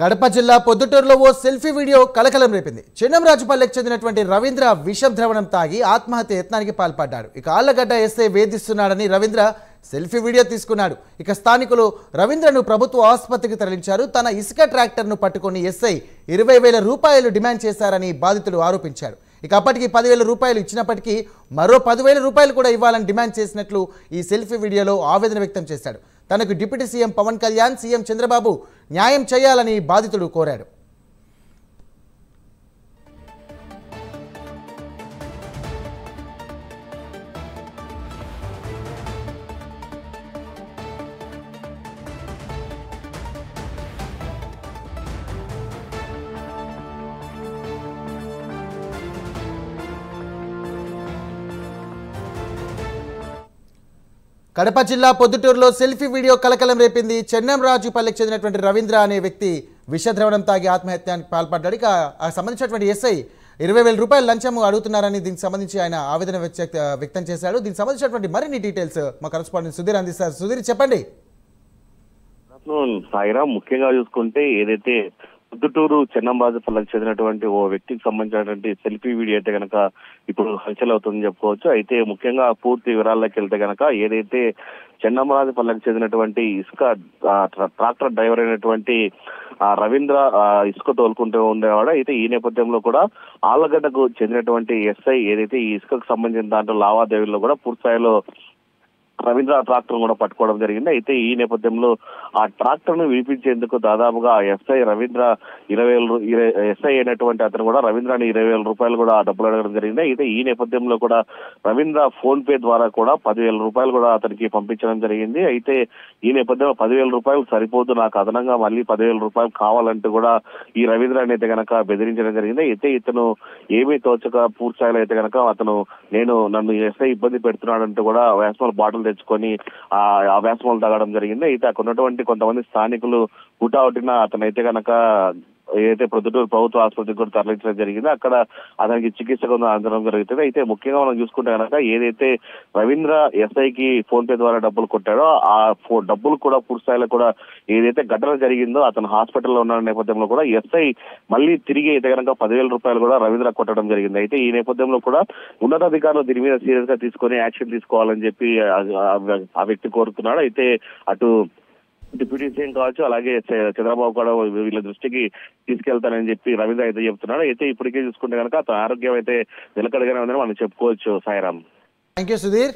కడప జిల్లా పొద్దుటూరులో ఓ selfie video కలకలం రేపింది. చెన్నంరాజుపల్లెకి చెందినటువంటి రవీంద్ర విషం ద్రవణం తాగి ఆత్మహత్య యత్నానికి పాల్పడ్డాడు. ఇక ఆళ్లగడ్డ ఎస్ఐ వేధిస్తున్నాడని రవీంద్ర సెల్ఫీ వీడియో తీసుకున్నాడు. ఇక స్థానికులు రవీంద్రను ప్రభుత్వ ఆసుపత్రికి తరలించారు. తన ఇసుక ట్రాక్టర్ను పట్టుకొని ఎస్ఐ 20,000 రూపాయలు డిమాండ్ చేశారని బాధితులు ఆరోపించారు. ఇక అప్పటికి 10,000 రూపాయలు ఇచ్చినప్పటికీ మరో 10,000 రూపాయలు కూడా ఇవ్వాలని డిమాండ్ చేసినట్లు ఈ సెల్ఫీ వీడియోలో ఆవేదన వ్యక్తం చేశాడు. తనకు deputy CM Pawan Kalyan, CM Chandrababu న్యాయం చేయాలని బాధితుడు కోరాడు. కడప జిల్లా పొద్దుటూరులో సెల్ఫీ వీడియో కలకలం రేపింది. చెన్నంరాజుపల్లెకి చెందినటువంటి రవీంద్ర అనే వ్యక్తి విషద్రవణం తాగి ఆత్మహత్యానికి పాల్పడ్డాడు. ఇక సంబంధించినటువంటి ఎస్ఐ 20,000 రూపాయలు లంచం అడుగుతున్నారని దీనికి సంబంధించి ఆయన ఆవేదన వ్యక్తం చేశాడు. దీనికి సంబంధించినటువంటి మరిన్ని డీటెయిల్స్ మా కరెస్పాండెంట్ సుధీర్ అందిస్తారు. సుధీర్, చెప్పండి. సాయిరామ్, ముఖ్యంగా చూసుకుంటే ఏదైతే పొద్దుటూరు చెన్నంరాజుపల్లెకి చెందినటువంటి ఓ వ్యక్తికి సంబంధించినటువంటి సెల్ఫీ వీడియో అయితే గనక ఇప్పుడు హల్చల్ అవుతుందని చెప్పుకోవచ్చు. అయితే ముఖ్యంగా పూర్తి వివరాల్లోకి వెళ్తే గనక ఏదైతే చెన్నంరాజుపల్లెకి చెందినటువంటి ఇసుక ట్రాక్టర్ డ్రైవర్ అయినటువంటి రవీంద్ర ఇసుక తోలుకుంటూ ఉండేవాడు. అయితే ఈ నేపథ్యంలో కూడా ఆళ్లగడ్డకు చెందినటువంటి ఎస్ఐ ఏదైతే ఈ ఇసుకకు సంబంధించిన దాంట్లో లావాదేవీల్లో కూడా పూర్తి స్థాయిలో రవీంద్ర ట్రాక్టర్ కూడా పట్టుకోవడం జరిగింది. అయితే ఈ నేపథ్యంలో ఆ ట్రాక్టర్ ను విడిపించేందుకు దాదాపుగా ఎస్ఐ రవీంద్ర 20,000 ఎస్ఐ అయినటువంటి అతను కూడా రవీంద్రని 20,000 రూపాయలు కూడా డబ్బులు అడగడం జరిగింది. అయితే ఈ నేపథ్యంలో కూడా రవీంద్ర ఫోన్ పే ద్వారా కూడా 10,000 రూపాయలు కూడా అతనికి పంపించడం జరిగింది. అయితే ఈ నేపథ్యంలో 10,000 రూపాయలు సరిపోదు, నాకు అదనంగా మళ్ళీ 10,000 రూపాయలు కావాలంటూ కూడా ఈ రవీంద్రని అయితే గనక బెదిరించడం జరిగింది. అయితే ఇతను ఏమీ తోచక పూర్తి స్థాయిలో అయితే గనక నన్ను ఎస్ఐ ఇబ్బంది పెడుతున్నాడంటూ కూడా వేస్మాల్ బాటిల్ తెచ్చుకొని ఆ వేస్మాల్ తాగడం జరిగింది. అయితే అక్కడ ఉన్నటువంటి కొంతమంది స్థానికులు హుటాహుటిన అతనైతే గనక ఏదైతే పొద్దుటూరు ప్రభుత్వ ఆసుపత్రికి కూడా తరలించడం జరిగింది. అక్కడ అతనికి చికిత్స అందడం జరుగుతుంది. అయితే ముఖ్యంగా మనం చూసుకుంటే కనుక ఏదైతే రవీంద్ర ఎస్ఐకి ఫోన్ పే ద్వారా డబ్బులు కొట్టాడో ఆ డబ్బులు కూడా పూర్తి స్థాయిలో కూడా ఏదైతే ఘటన జరిగిందో అతను హాస్పిటల్లో ఉన్న నేపథ్యంలో కూడా ఎస్ఐ మళ్ళీ తిరిగి అయితే కనుక 10,000 రూపాయలు కూడా రవీంద్ర కొట్టడం జరిగింది. అయితే ఈ నేపథ్యంలో కూడా ఉన్నతాధికారులు దీని మీద సీరియస్ గా తీసుకొని యాక్షన్ తీసుకోవాలని చెప్పి ఆ వ్యక్తి కోరుతున్నాడు. అయితే అటు డిప్యూటీ సీఎం కావచ్చు, అలాగే చంద్రబాబు కూడా వీళ్ళ దృష్టికి తీసుకెళ్తానని చెప్పి రవీంద్ర అయితే చెప్తున్నాడు. అయితే ఇప్పటికే చూసుకుంటే కనుక అతని ఆరోగ్యం అయితే నిలకడగానే ఉందని మనం చెప్పుకోవచ్చు. సాయిరామ్. Thank you Sudheer.